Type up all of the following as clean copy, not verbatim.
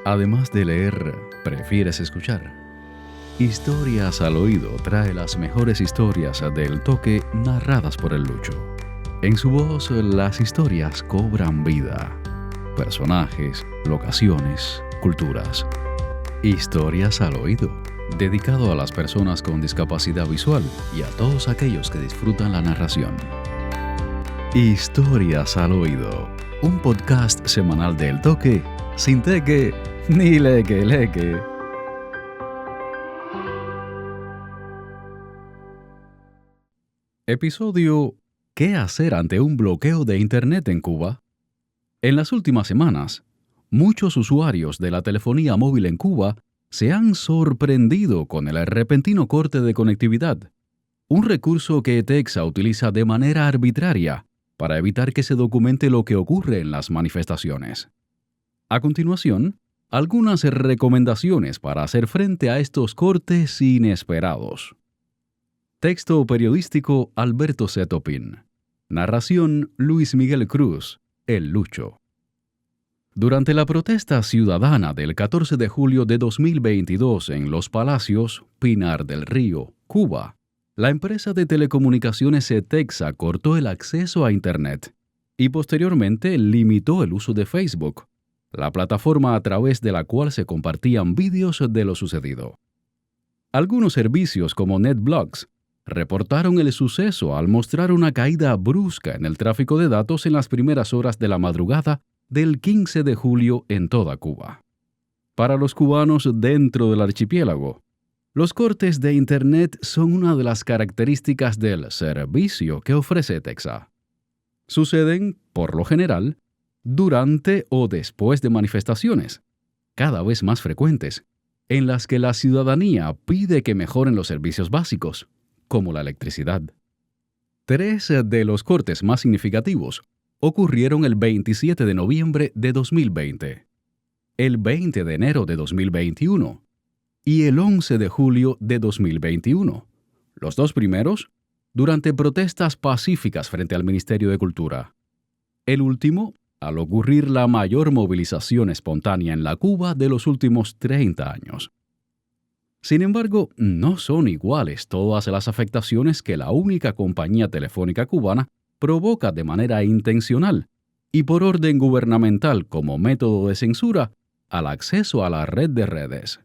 Además de leer, ¿prefieres escuchar? Historias al Oído trae las mejores historias del toque narradas por el Lucho. En su voz, las historias cobran vida. Personajes, locaciones, culturas. Historias al Oído, dedicado a las personas con discapacidad visual y a todos aquellos que disfrutan la narración. Historias al Oído, un podcast semanal del toque, sin teque ni leque leque. Episodio: ¿Qué hacer ante un bloqueo de Internet en Cuba? En las últimas semanas, muchos usuarios de la telefonía móvil en Cuba se han sorprendido con el repentino corte de conectividad, un recurso que ETEXA utiliza de manera arbitraria para evitar que se documente lo que ocurre en las manifestaciones. A continuación, algunas recomendaciones para hacer frente a estos cortes inesperados. Texto periodístico Alberto Setopín. Narración Luis Miguel Cruz, el Lucho. Durante la protesta ciudadana del 14 de julio de 2022 en Los Palacios, Pinar del Río, Cuba, la empresa de telecomunicaciones ETEXA cortó el acceso a Internet y posteriormente limitó el uso de Facebook, la plataforma a través de la cual se compartían vídeos de lo sucedido. Algunos servicios como NetBlocks reportaron el suceso al mostrar una caída brusca en el tráfico de datos en las primeras horas de la madrugada del 15 de julio en toda Cuba. Para los cubanos dentro del archipiélago, los cortes de Internet son una de las características del servicio que ofrece ETEXA. Suceden, por lo general, durante o después de manifestaciones, cada vez más frecuentes, en las que la ciudadanía pide que mejoren los servicios básicos, como la electricidad. 3 de los cortes más significativos ocurrieron el 27 de noviembre de 2020, el 20 de enero de 2021 y el 11 de julio de 2021. Los dos primeros, durante protestas pacíficas frente al Ministerio de Cultura. El último, al ocurrir la mayor movilización espontánea en la Cuba de los últimos 30 años. Sin embargo, no son iguales todas las afectaciones que la única compañía telefónica cubana provoca de manera intencional y por orden gubernamental como método de censura al acceso a la red de redes.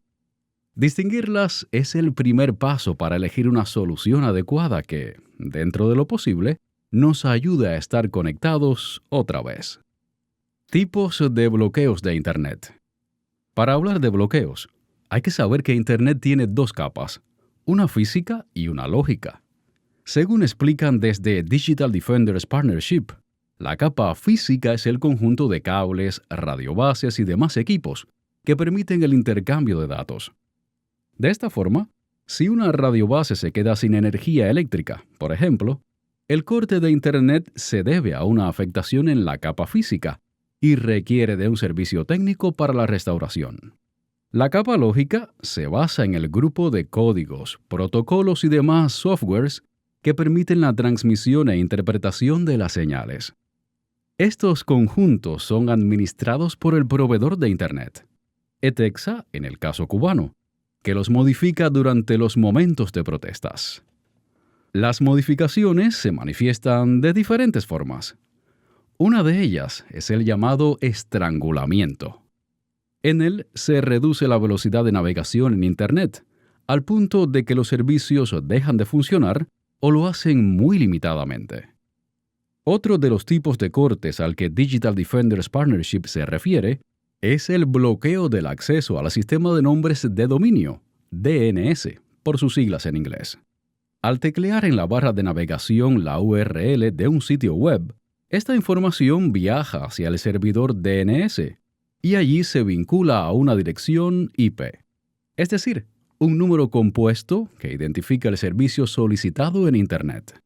Distinguirlas es el primer paso para elegir una solución adecuada que, dentro de lo posible, nos ayude a estar conectados otra vez. Tipos de bloqueos de Internet. Para hablar de bloqueos, hay que saber que Internet tiene 2 capas, una física y una lógica. Según explican desde Digital Defenders Partnership, la capa física es el conjunto de cables, radiobases y demás equipos que permiten el intercambio de datos. De esta forma, si una radiobase se queda sin energía eléctrica, por ejemplo, el corte de Internet se debe a una afectación en la capa física y requiere de un servicio técnico para la restauración. La capa lógica se basa en el grupo de códigos, protocolos y demás softwares que permiten la transmisión e interpretación de las señales. Estos conjuntos son administrados por el proveedor de Internet, ETEXA en el caso cubano, que los modifica durante los momentos de protestas. Las modificaciones se manifiestan de diferentes formas. Una de ellas es el llamado estrangulamiento. En él se reduce la velocidad de navegación en Internet, al punto de que los servicios dejan de funcionar o lo hacen muy limitadamente. Otro de los tipos de cortes al que Digital Defenders Partnership se refiere es el bloqueo del acceso al sistema de nombres de dominio, DNS, por sus siglas en inglés. Al teclear en la barra de navegación la URL de un sitio web, esta información viaja hacia el servidor DNS y allí se vincula a una dirección IP, es decir, un número compuesto que identifica el servicio solicitado en Internet.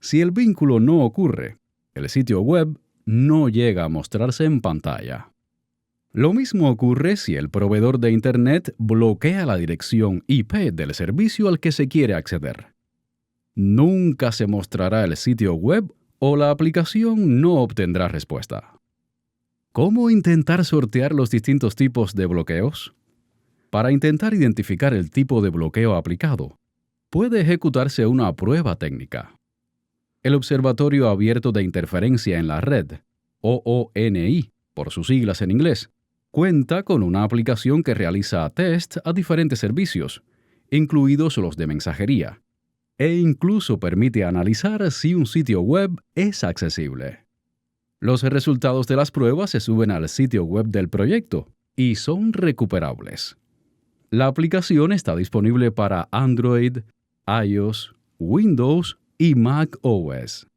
Si el vínculo no ocurre, el sitio web no llega a mostrarse en pantalla. Lo mismo ocurre si el proveedor de Internet bloquea la dirección IP del servicio al que se quiere acceder. Nunca se mostrará el sitio web o la aplicación no obtendrá respuesta. ¿Cómo intentar sortear los distintos tipos de bloqueos? Para intentar identificar el tipo de bloqueo aplicado, puede ejecutarse una prueba técnica. El Observatorio Abierto de Interferencia en la Red, OONI, por sus siglas en inglés, cuenta con una aplicación que realiza test a diferentes servicios, incluidos los de mensajería, e incluso permite analizar si un sitio web es accesible. Los resultados de las pruebas se suben al sitio web del proyecto y son recuperables. La aplicación está disponible para Android, iOS, Windows y Mac OS.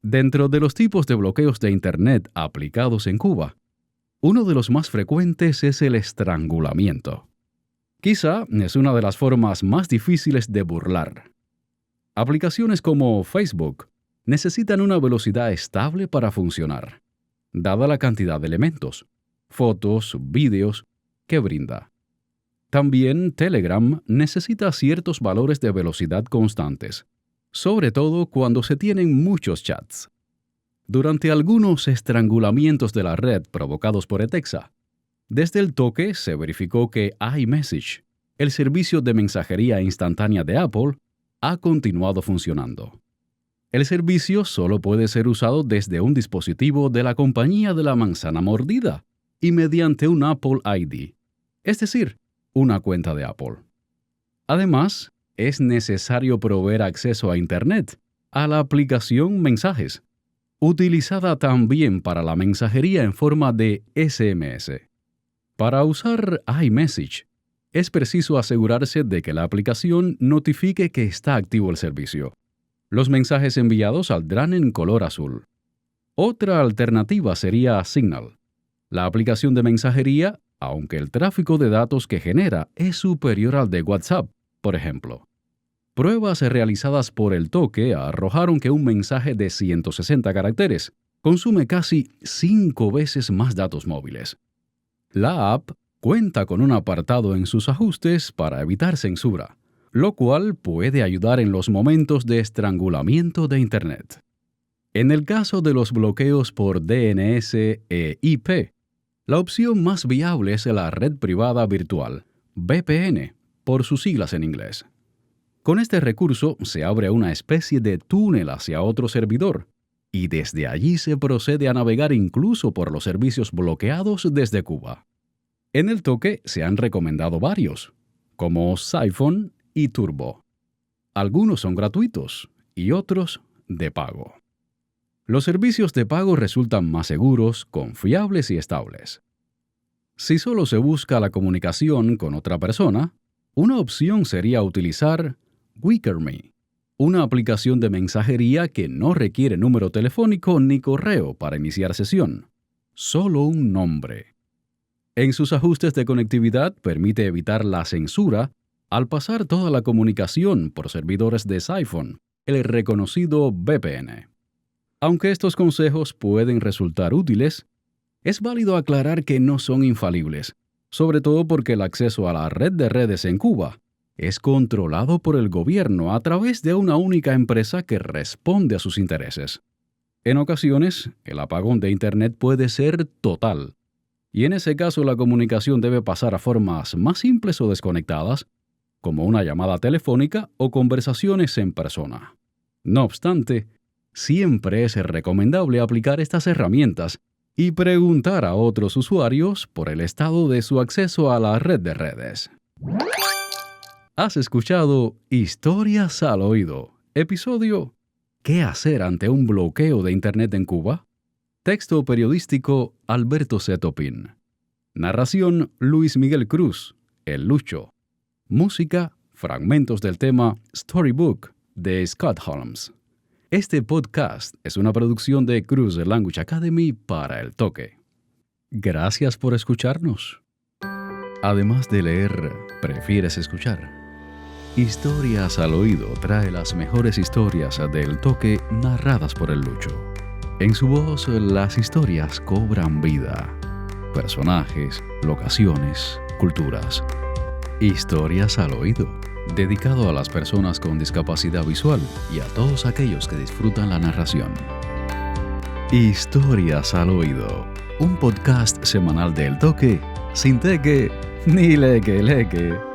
Dentro de los tipos de bloqueos de Internet aplicados en Cuba, uno de los más frecuentes es el estrangulamiento. Quizá es una de las formas más difíciles de burlar. Aplicaciones como Facebook necesitan una velocidad estable para funcionar, dada la cantidad de elementos, fotos, vídeos que brinda. También Telegram necesita ciertos valores de velocidad constantes, sobre todo cuando se tienen muchos chats. Durante algunos estrangulamientos de la red provocados por Etexa, desde el toque se verificó que iMessage, el servicio de mensajería instantánea de Apple, ha continuado funcionando. El servicio solo puede ser usado desde un dispositivo de la compañía de la manzana mordida y mediante un Apple ID, es decir, una cuenta de Apple. Además, es necesario proveer acceso a Internet a la aplicación Mensajes, utilizada también para la mensajería en forma de SMS. Para usar iMessage, es preciso asegurarse de que la aplicación notifique que está activo el servicio. Los mensajes enviados saldrán en color azul. Otra alternativa sería Signal, la aplicación de mensajería, aunque el tráfico de datos que genera es superior al de WhatsApp, por ejemplo. Pruebas realizadas por el toque arrojaron que un mensaje de 160 caracteres consume casi 5 veces más datos móviles. La app cuenta con un apartado en sus ajustes para evitar censura, lo cual puede ayudar en los momentos de estrangulamiento de Internet. En el caso de los bloqueos por DNS e IP, la opción más viable es la red privada virtual, VPN, por sus siglas en inglés. Con este recurso se abre una especie de túnel hacia otro servidor, y desde allí se procede a navegar incluso por los servicios bloqueados desde Cuba. En el toque se han recomendado varios, como Siphon y Turbo. Algunos son gratuitos y otros de pago. Los servicios de pago resultan más seguros, confiables y estables. Si solo se busca la comunicación con otra persona, una opción sería utilizar WickerMe, una aplicación de mensajería que no requiere número telefónico ni correo para iniciar sesión, solo un nombre. En sus ajustes de conectividad permite evitar la censura al pasar toda la comunicación por servidores de Siphon, el reconocido VPN. Aunque estos consejos pueden resultar útiles, es válido aclarar que no son infalibles, sobre todo porque el acceso a la red de redes en Cuba es controlado por el gobierno a través de una única empresa que responde a sus intereses. En ocasiones, el apagón de Internet puede ser total, y en ese caso la comunicación debe pasar a formas más simples o desconectadas, como una llamada telefónica o conversaciones en persona. No obstante, siempre es recomendable aplicar estas herramientas y preguntar a otros usuarios por el estado de su acceso a la red de redes. Has escuchado Historias al Oído, episodio ¿Qué hacer ante un bloqueo de Internet en Cuba? Texto periodístico Alberto Setopín. Narración Luis Miguel Cruz, El Lucho. Música, fragmentos del tema Storybook de Scott Holmes. Este podcast es una producción de Cruz Language Academy para El Toque. Gracias por escucharnos. Además de leer, ¿prefieres escuchar? Historias al Oído trae las mejores historias del Toque narradas por el Lucho. En su voz, las historias cobran vida. Personajes, locaciones, culturas. Historias al Oído, dedicado a las personas con discapacidad visual y a todos aquellos que disfrutan la narración. Historias al Oído, un podcast semanal del Toque, sin teque ni leque leque.